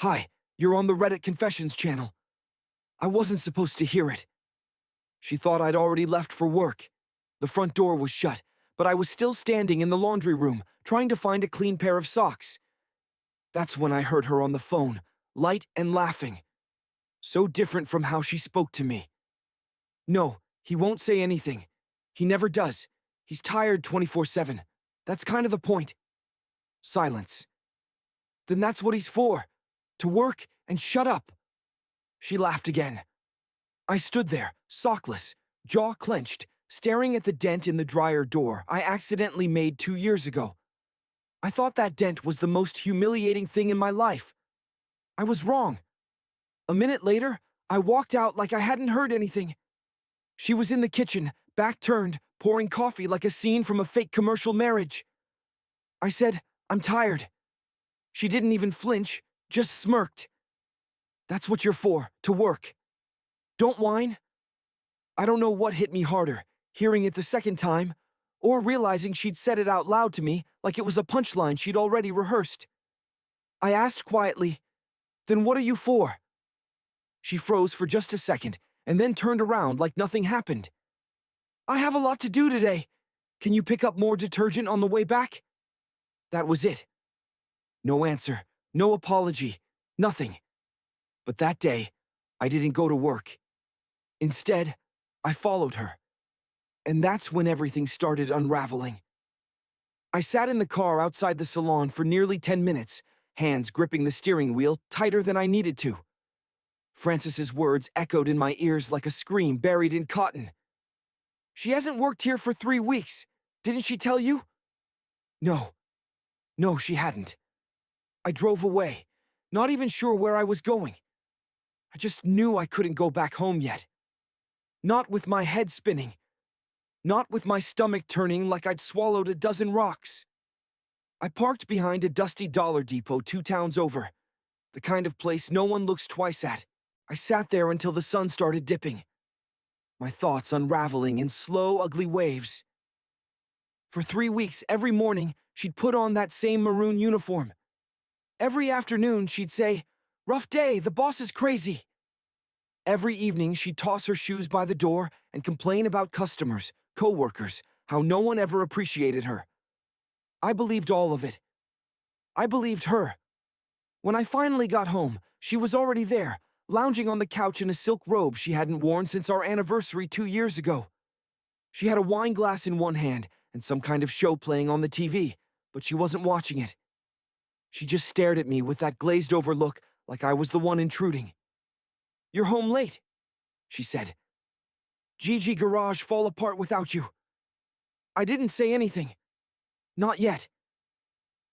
"Hi, you're on the Reddit Confessions channel." I wasn't supposed to hear it. She thought I'd already left for work. The front door was shut, but I was still standing in the laundry room, trying to find a clean pair of socks. That's when I heard her on the phone, light and laughing. So different from how she spoke to me. No, he won't say anything. He never does. He's tired 24/7. That's kind of the point. Silence. Then that's what he's for. To work and shut up. She laughed again. I stood there, sockless, jaw clenched, staring at the dent in the dryer door I accidentally made 2 years ago. I thought that dent was the most humiliating thing in my life. I was wrong. A minute later, I walked out like I hadn't heard anything. She was in the kitchen, back turned, pouring coffee like a scene from a fake commercial marriage. I said, "I'm tired." She didn't even flinch, just smirked. "That's what you're for, to work. Don't whine." I don't know what hit me harder, hearing it the second time, or realizing she'd said it out loud to me like it was a punchline she'd already rehearsed. I asked quietly, "Then what are you for?" She froze for just a second, and then turned around like nothing happened. "I have a lot to do today. Can you pick up more detergent on the way back?" That was it. No answer, no apology, nothing. But that day, I didn't go to work. Instead, I followed her. And that's when everything started unraveling. I sat in the car outside the salon for nearly 10 minutes, hands gripping the steering wheel tighter than I needed to. Frances's words echoed in my ears like a scream buried in cotton. "She hasn't worked here for 3 weeks. Didn't she tell you?" No. No, she hadn't. I drove away, not even sure where I was going. I just knew I couldn't go back home yet. Not with my head spinning. Not with my stomach turning like I'd swallowed a dozen rocks. I parked behind a dusty Dollar Depot 2 towns over, the kind of place no one looks twice at. I sat there until the sun started dipping, my thoughts unraveling in slow, ugly waves. For 3 weeks, every morning, she'd put on that same maroon uniform. Every afternoon, she'd say, "Rough day, the boss is crazy." Every evening, she'd toss her shoes by the door and complain about customers, co-workers, how no one ever appreciated her. I believed all of it. I believed her. When I finally got home, she was already there, lounging on the couch in a silk robe she hadn't worn since our anniversary 2 years ago. She had a wine glass in one hand and some kind of show playing on the TV, but she wasn't watching it. She just stared at me with that glazed-over look like I was the one intruding. "You're home late," she said. "Gigi Garage fall apart without you." I didn't say anything. Not yet.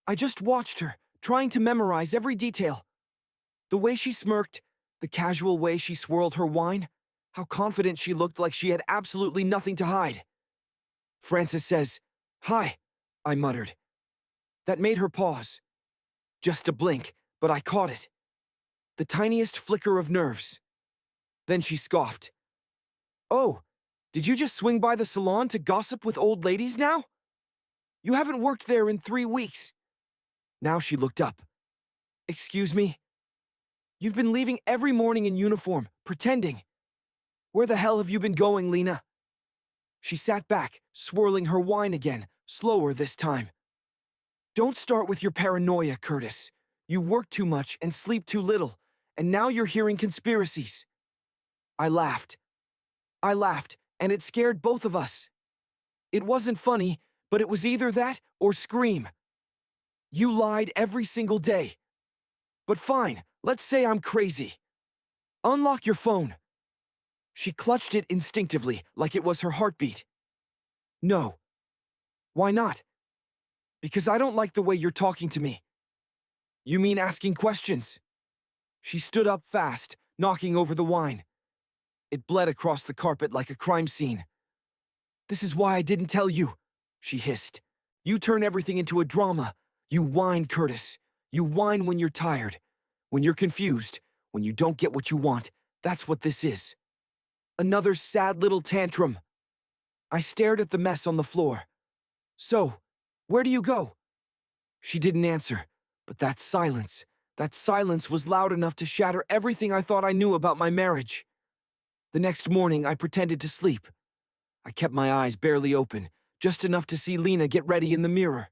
I just watched her, trying to memorize every detail. The way she smirked, the casual way she swirled her wine, how confident she looked like she had absolutely nothing to hide. Frances says, "Hi," I muttered. That made her pause. Just a blink, but I caught it. The tiniest flicker of nerves. Then she scoffed. "Oh, did you just swing by the salon to gossip with old ladies now? You haven't worked there in 3 weeks." Now she looked up. "Excuse me? You've been leaving every morning in uniform, pretending. Where the hell have you been going, Lena?" She sat back, swirling her wine again, slower this time. "Don't start with your paranoia, Curtis. You work too much and sleep too little, and now you're hearing conspiracies." I laughed. And it scared both of us. It wasn't funny, but it was either that or scream. "You lied every single day. But fine, let's say I'm crazy. Unlock your phone." She clutched it instinctively, like it was her heartbeat. "No." "Why not?" "Because I don't like the way you're talking to me." "You mean asking questions?" She stood up fast, knocking over the wine. It bled across the carpet like a crime scene. "This is why I didn't tell you," she hissed. "You turn everything into a drama. You whine, Curtis. You whine when you're tired, when you're confused, when you don't get what you want. That's what this is. Another sad little tantrum." I stared at the mess on the floor. "So, where do you go?" She didn't answer, but that silence, That silence was loud enough to shatter everything I thought I knew about my marriage. The next morning, I pretended to sleep. I kept my eyes barely open, just enough to see Lena get ready in the mirror.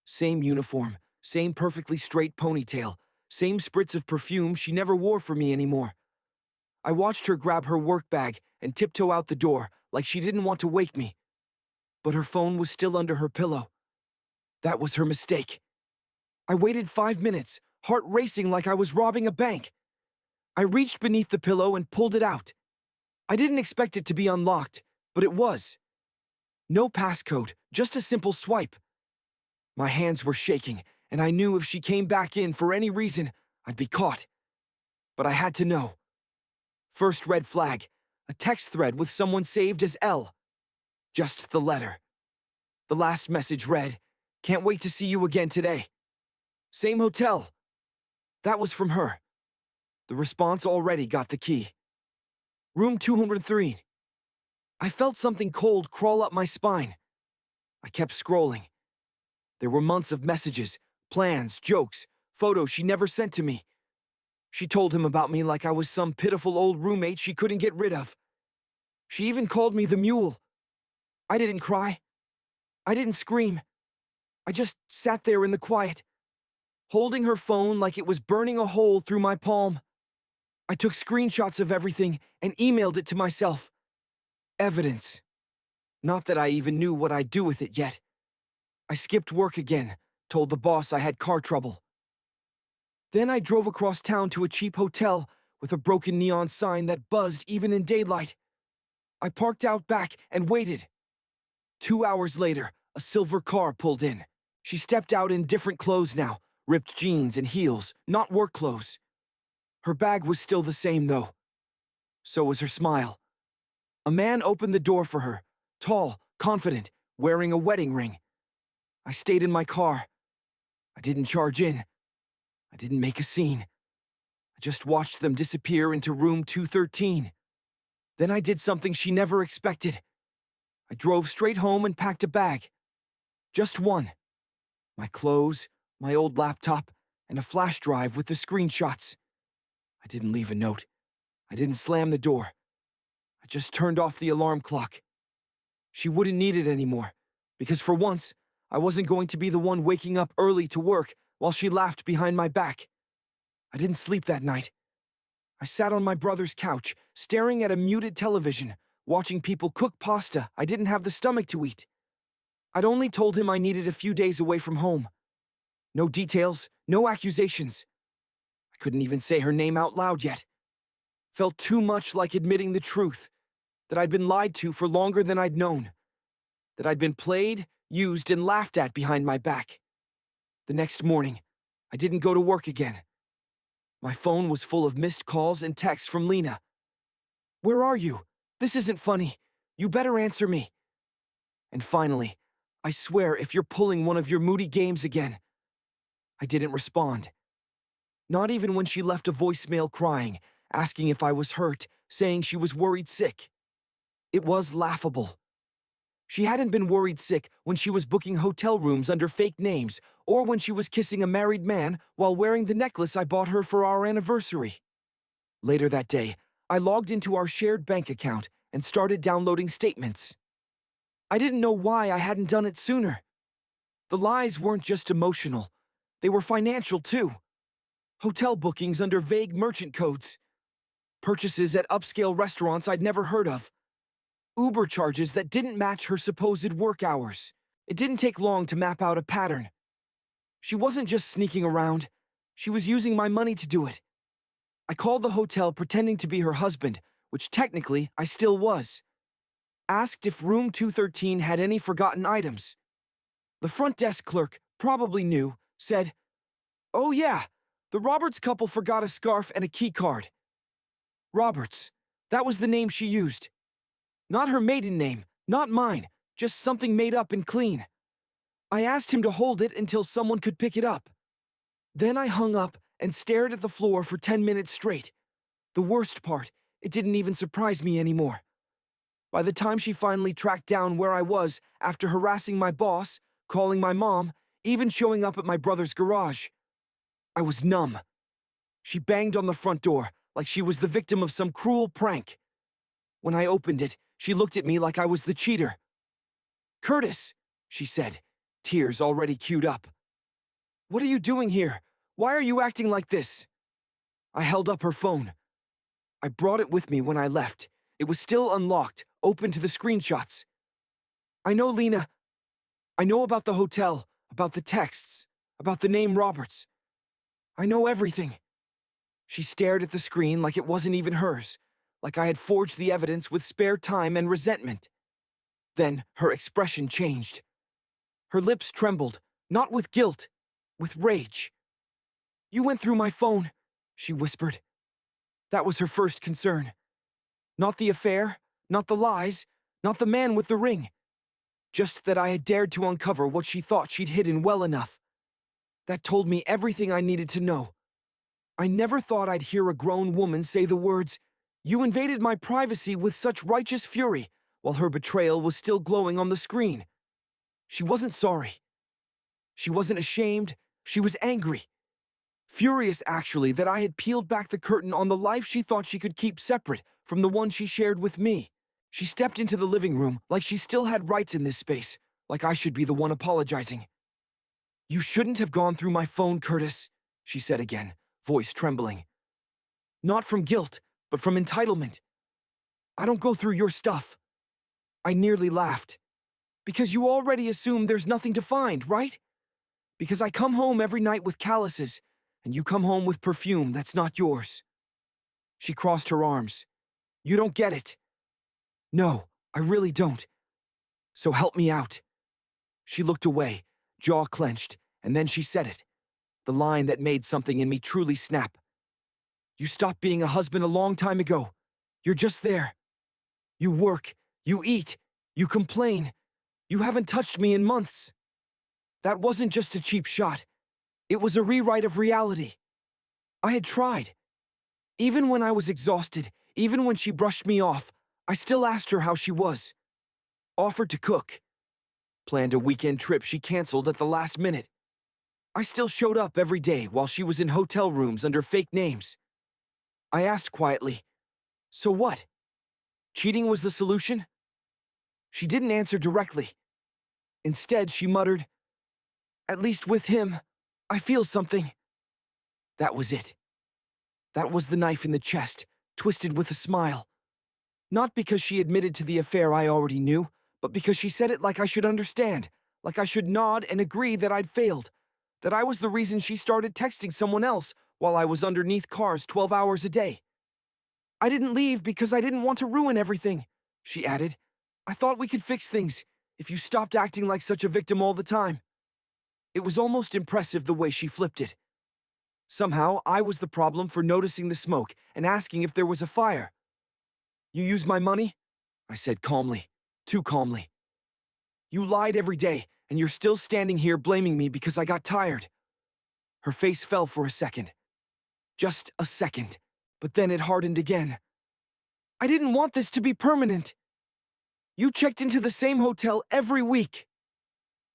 Same uniform, same perfectly straight ponytail, same spritz of perfume she never wore for me anymore. I watched her grab her work bag and tiptoe out the door like she didn't want to wake me. But her phone was still under her pillow. That was her mistake. I waited 5 minutes, heart racing like I was robbing a bank. I reached beneath the pillow and pulled it out. I didn't expect it to be unlocked, but it was. No passcode, just a simple swipe. My hands were shaking, and I knew if she came back in for any reason, I'd be caught. But I had to know. First red flag, a text thread with someone saved as L. Just the letter. The last message read, "Can't wait to see you again today. Same hotel." That was from her. The response already got the key. Room 203. I felt something cold crawl up my spine. I kept scrolling. There were months of messages, plans, jokes, photos she never sent to me. She told him about me like I was some pitiful old roommate she couldn't get rid of. She even called me the mule. I didn't cry. I didn't scream. I just sat there in the quiet, holding her phone like it was burning a hole through my palm. I took screenshots of everything and emailed it to myself. Evidence. Not that I even knew what I'd do with it yet. I skipped work again, told the boss I had car trouble. Then I drove across town to a cheap hotel with a broken neon sign that buzzed even in daylight. I parked out back and waited. 2 hours later, a silver car pulled in. She stepped out in different clothes now, ripped jeans and heels, not work clothes. Her bag was still the same, though. So was her smile. A man opened the door for her, tall, confident, wearing a wedding ring. I stayed in my car. I didn't charge in. I didn't make a scene. I just watched them disappear into room 213. Then I did something she never expected. I drove straight home and packed a bag. Just one. My clothes, my old laptop, and a flash drive with the screenshots. I didn't leave a note. I didn't slam the door. I just turned off the alarm clock. She wouldn't need it anymore, because for once, I wasn't going to be the one waking up early to work while she laughed behind my back. I didn't sleep that night. I sat on my brother's couch, staring at a muted television, watching people cook pasta I didn't have the stomach to eat. I'd only told him I needed a few days away from home. No details, no accusations. I couldn't even say her name out loud yet. Felt too much like admitting the truth, that I'd been lied to for longer than I'd known, that I'd been played, used, and laughed at behind my back. The next morning, I didn't go to work again. My phone was full of missed calls and texts from Lena. "Where are you? This isn't funny. You better answer me." And finally, "I swear if you're pulling one of your moody games again." I didn't respond. Not even when she left a voicemail crying, asking if I was hurt, saying she was worried sick. It was laughable. She hadn't been worried sick when she was booking hotel rooms under fake names or when she was kissing a married man while wearing the necklace I bought her for our anniversary. Later that day, I logged into our shared bank account and started downloading statements. I didn't know why I hadn't done it sooner. The lies weren't just emotional. They were financial, too. Hotel bookings under vague merchant codes. Purchases at upscale restaurants I'd never heard of. Uber charges that didn't match her supposed work hours. It didn't take long to map out a pattern. She wasn't just sneaking around. She was using my money to do it. I called the hotel pretending to be her husband, which technically I still was. Asked if room 213 had any forgotten items. The front desk clerk probably knew, said, "Oh yeah, the Roberts couple forgot a scarf and a key card." Roberts, that was the name she used. Not her maiden name, not mine, just something made up and clean. I asked him to hold it until someone could pick it up. Then I hung up and stared at the floor for 10 minutes straight. The worst part, it didn't even surprise me anymore. By the time she finally tracked down where I was after harassing my boss, calling my mom, even showing up at my brother's garage, I was numb. She banged on the front door like she was the victim of some cruel prank. When I opened it, she looked at me like I was the cheater. "Curtis," she said, tears already queued up. "What are you doing here? Why are you acting like this?" I held up her phone. I brought it with me when I left. It was still unlocked, open to the screenshots. "I know, Lena. I know about the hotel, about the texts, about the name Roberts. I know everything." She stared at the screen like it wasn't even hers, like I had forged the evidence with spare time and resentment. Then her expression changed. Her lips trembled, not with guilt, with rage. "You went through my phone," she whispered. That was her first concern. Not the affair, not the lies, not the man with the ring. Just that I had dared to uncover what she thought she'd hidden well enough. That told me everything I needed to know. I never thought I'd hear a grown woman say the words, "You invaded my privacy with such righteous fury," while her betrayal was still glowing on the screen. She wasn't sorry. She wasn't ashamed. She was angry. Furious, actually, that I had peeled back the curtain on the life she thought she could keep separate from the one she shared with me. She stepped into the living room like she still had rights in this space, like I should be the one apologizing. "You shouldn't have gone through my phone, Curtis," she said again, voice trembling. "Not from guilt, but from entitlement. I don't go through your stuff." I nearly laughed. "Because you already assume there's nothing to find, right? Because I come home every night with calluses, and you come home with perfume that's not yours." She crossed her arms. "You don't get it." "No, I really don't. So help me out." She looked away, jaw clenched, and then she said it. The line that made something in me truly snap. "You stopped being a husband a long time ago. You're just there. You work, you eat, you complain. You haven't touched me in months." That wasn't just a cheap shot. It was a rewrite of reality. I had tried. Even when I was exhausted, even when she brushed me off, I still asked her how she was. Offered to cook. Planned a weekend trip she canceled at the last minute. I still showed up every day while she was in hotel rooms under fake names. I asked quietly, "So what? Cheating was the solution?" She didn't answer directly. Instead, she muttered, "At least with him, I feel something." That was it. That was the knife in the chest, twisted with a smile. Not because she admitted to the affair I already knew, but because she said it like I should understand, like I should nod and agree that I'd failed, that I was the reason she started texting someone else while I was underneath cars 12 hours a day. "I didn't leave because I didn't want to ruin everything," she added. "I thought we could fix things if you stopped acting like such a victim all the time." It was almost impressive the way she flipped it. Somehow, I was the problem for noticing the smoke and asking if there was a fire. "You used my money?" I said calmly, too calmly. "You lied every day, and you're still standing here blaming me because I got tired." Her face fell for a second. Just a second, but then it hardened again. "I didn't want this to be permanent. You checked into the same hotel every week."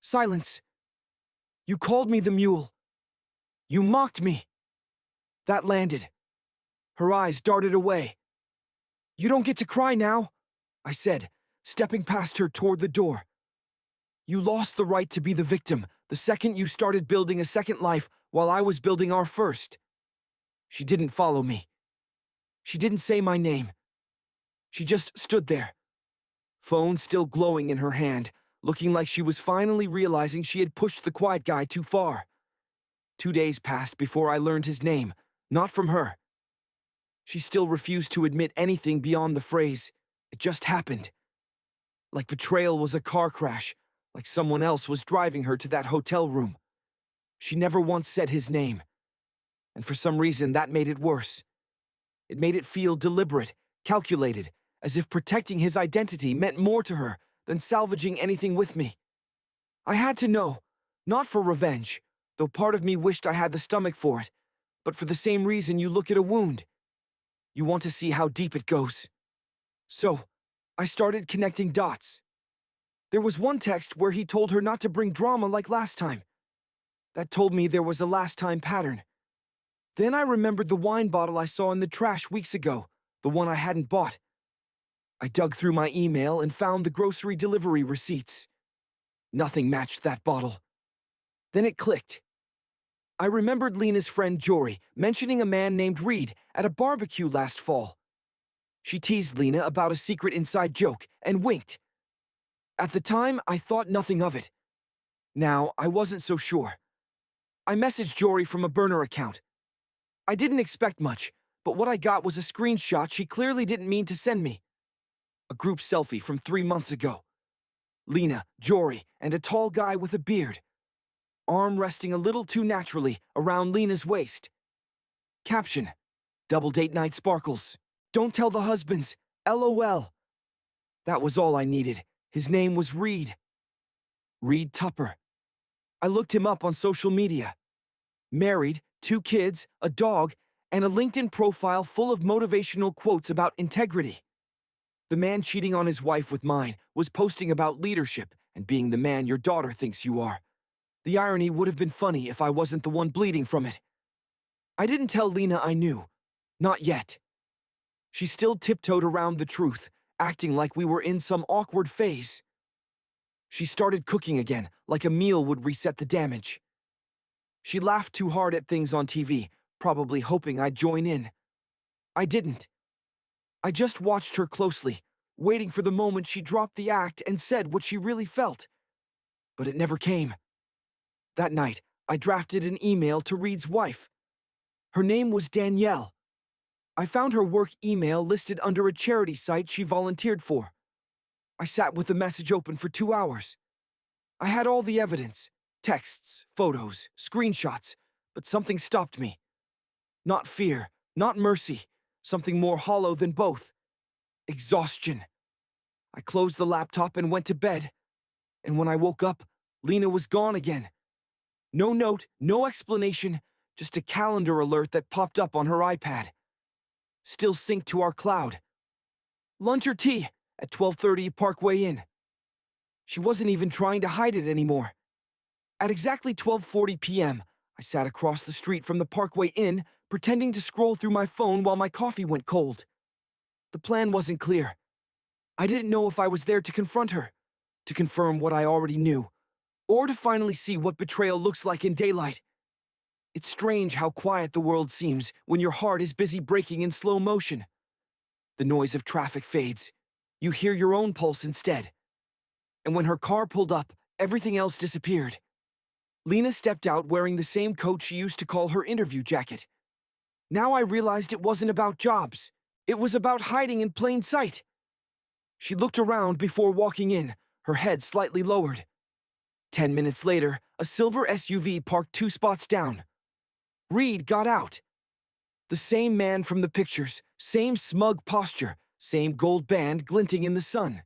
Silence. "You called me the mule. You mocked me." That landed. Her eyes darted away. "You don't get to cry now," I said, stepping past her toward the door. "You lost the right to be the victim the second you started building a second life while I was building our first." She didn't follow me. She didn't say my name. She just stood there, phone still glowing in her hand, looking like she was finally realizing she had pushed the quiet guy too far. 2 days passed before I learned his name, not from her. She still refused to admit anything beyond the phrase, "It just happened." Like betrayal was a car crash, like someone else was driving her to that hotel room. She never once said his name. And for some reason, that made it worse. It made it feel deliberate, calculated, as if protecting his identity meant more to her than salvaging anything with me. I had to know, not for revenge, though part of me wished I had the stomach for it, but for the same reason you look at a wound. You want to see how deep it goes. So, I started connecting dots. There was one text where he told her not to bring drama like last time. That told me there was a last time pattern. Then I remembered the wine bottle I saw in the trash weeks ago, the one I hadn't bought. I dug through my email and found the grocery delivery receipts. Nothing matched that bottle. Then it clicked. I remembered Lena's friend Jory mentioning a man named Reed at a barbecue last fall. She teased Lena about a secret inside joke and winked. At the time, I thought nothing of it. Now, I wasn't so sure. I messaged Jory from a burner account. I didn't expect much, but what I got was a screenshot she clearly didn't mean to send me. A group selfie from 3 months ago. Lena, Jory, and a tall guy with a beard. Arm resting a little too naturally around Lena's waist. Caption: Double date night sparkles. Don't tell the husbands. LOL. That was all I needed. His name was Reed. Reed Tupper. I looked him up on social media. Married, 2 kids, a dog, and a LinkedIn profile full of motivational quotes about integrity. The man cheating on his wife with mine was posting about leadership and being the man your daughter thinks you are. The irony would have been funny if I wasn't the one bleeding from it. I didn't tell Lena I knew. Not yet. She still tiptoed around the truth, acting like we were in some awkward phase. She started cooking again, like a meal would reset the damage. She laughed too hard at things on TV, probably hoping I'd join in. I didn't. I just watched her closely, waiting for the moment she dropped the act and said what she really felt. But it never came. That night, I drafted an email to Reed's wife. Her name was Danielle. I found her work email listed under a charity site she volunteered for. I sat with the message open for 2 hours. I had all the evidence, texts, photos, screenshots, but something stopped me. Not fear, not mercy, something more hollow than both. Exhaustion. I closed the laptop and went to bed. And when I woke up, Lena was gone again. No note, no explanation, just a calendar alert that popped up on her iPad. Still synced to our cloud. Lunch or tea at 12:30 Parkway Inn. She wasn't even trying to hide it anymore. At exactly 12:40 p.m., I sat across the street from the Parkway Inn, pretending to scroll through my phone while my coffee went cold. The plan wasn't clear. I didn't know if I was there to confront her, to confirm what I already knew, or to finally see what betrayal looks like in daylight. It's strange how quiet the world seems when your heart is busy breaking in slow motion. The noise of traffic fades. You hear your own pulse instead. And when her car pulled up, everything else disappeared. Lena stepped out wearing the same coat she used to call her interview jacket. Now I realized it wasn't about jobs. It was about hiding in plain sight. She looked around before walking in, her head slightly lowered. 10 minutes later, a silver SUV parked 2 spots down. Reed got out. The same man from the pictures, same smug posture, same gold band glinting in the sun.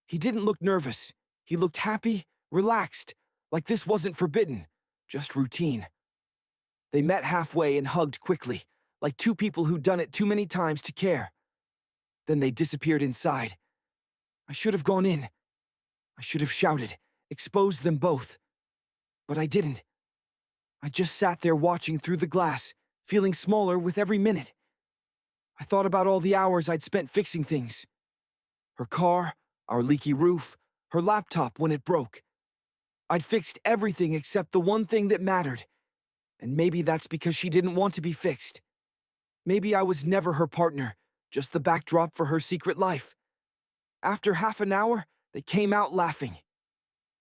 He didn't look nervous. He looked happy, relaxed, like this wasn't forbidden, just routine. They met halfway and hugged quickly, like 2 people who'd done it too many times to care. Then they disappeared inside. I should have gone in. I should have shouted, exposed them both. But I didn't. I just sat there watching through the glass, feeling smaller with every minute. I thought about all the hours I'd spent fixing things. Her car, our leaky roof, her laptop when it broke. I'd fixed everything except the one thing that mattered. And maybe that's because she didn't want to be fixed. Maybe I was never her partner, just the backdrop for her secret life. After half an hour, they came out laughing.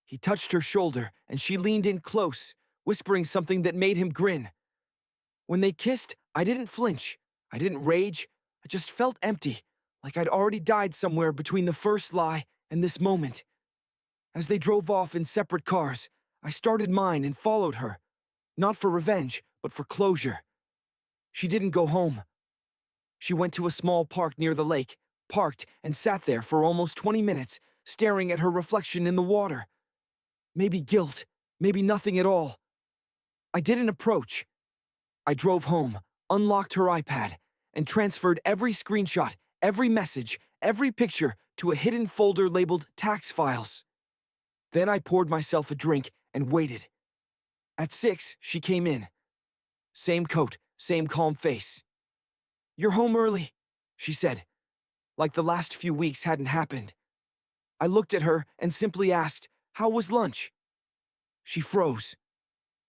He touched her shoulder, and she leaned in close, whispering something that made him grin. When they kissed, I didn't flinch. I didn't rage. I just felt empty, like I'd already died somewhere between the first lie and this moment. As they drove off in separate cars, I started mine and followed her. Not for revenge, but for closure. She didn't go home. She went to a small park near the lake, parked, and sat there for almost 20 minutes, staring at her reflection in the water. Maybe guilt, maybe nothing at all. I didn't approach. I drove home, unlocked her iPad, and transferred every screenshot, every message, every picture to a hidden folder labeled tax files. Then I poured myself a drink and waited. At 6, she came in. Same coat, same calm face. "You're home early," she said, like the last few weeks hadn't happened. I looked at her and simply asked, "How was lunch?" She froze.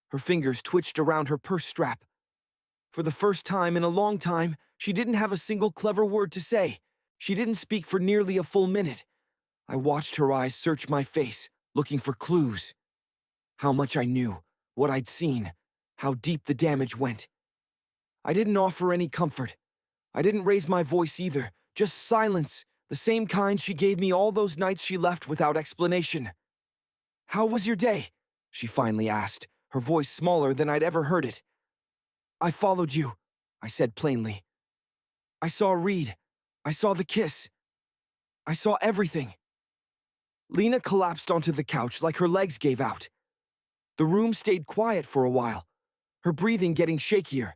Her fingers twitched around her purse strap. For the first time in a long time, she didn't have a single clever word to say. She didn't speak for nearly a full minute. I watched her eyes search my face, looking for clues. How much I knew, what I'd seen, how deep the damage went. I didn't offer any comfort. I didn't raise my voice either, just silence, the same kind she gave me all those nights she left without explanation. "How was your day?" she finally asked, her voice smaller than I'd ever heard it. "I followed you," I said plainly. "I saw Reed. I saw the kiss. I saw everything." Lena collapsed onto the couch like her legs gave out. The room stayed quiet for a while, her breathing getting shakier,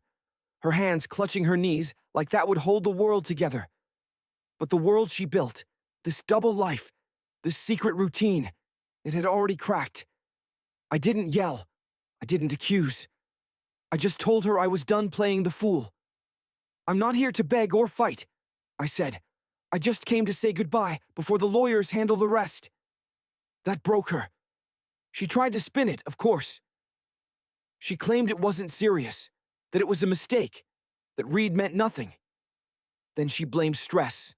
her hands clutching her knees like that would hold the world together. But the world she built, this double life, this secret routine, it had already cracked. I didn't yell. I didn't accuse. I just told her I was done playing the fool. "I'm not here to beg or fight," I said. "I just came to say goodbye before the lawyers handle the rest." That broke her. She tried to spin it, of course. She claimed it wasn't serious, that it was a mistake, that Reed meant nothing. Then she blamed stress,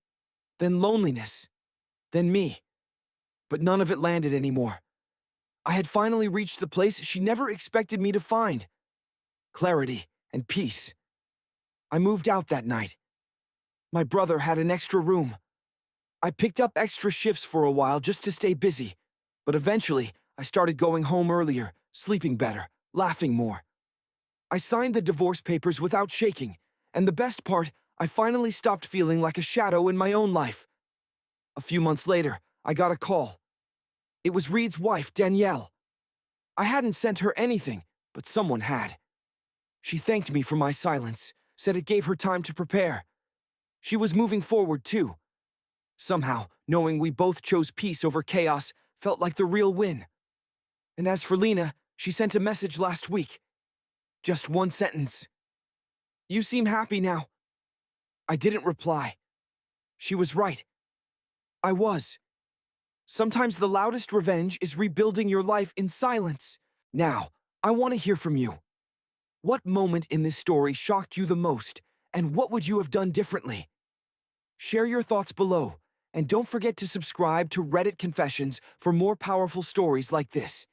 then loneliness, then me. But none of it landed anymore. I had finally reached the place she never expected me to find. Clarity and peace. I moved out that night. My brother had an extra room. I picked up extra shifts for a while just to stay busy, but eventually I started going home earlier, sleeping better, laughing more. I signed the divorce papers without shaking, and the best part, I finally stopped feeling like a shadow in my own life. A few months later, I got a call. It was Reed's wife, Danielle. I hadn't sent her anything, but someone had. She thanked me for my silence, said it gave her time to prepare. She was moving forward, too. Somehow, knowing we both chose peace over chaos felt like the real win. And as for Lena, she sent a message last week. Just one sentence. "You seem happy now." I didn't reply. She was right. I was. Sometimes the loudest revenge is rebuilding your life in silence. Now, I want to hear from you. What moment in this story shocked you the most, and what would you have done differently? Share your thoughts below, and don't forget to subscribe to Reddit Confessions for more powerful stories like this.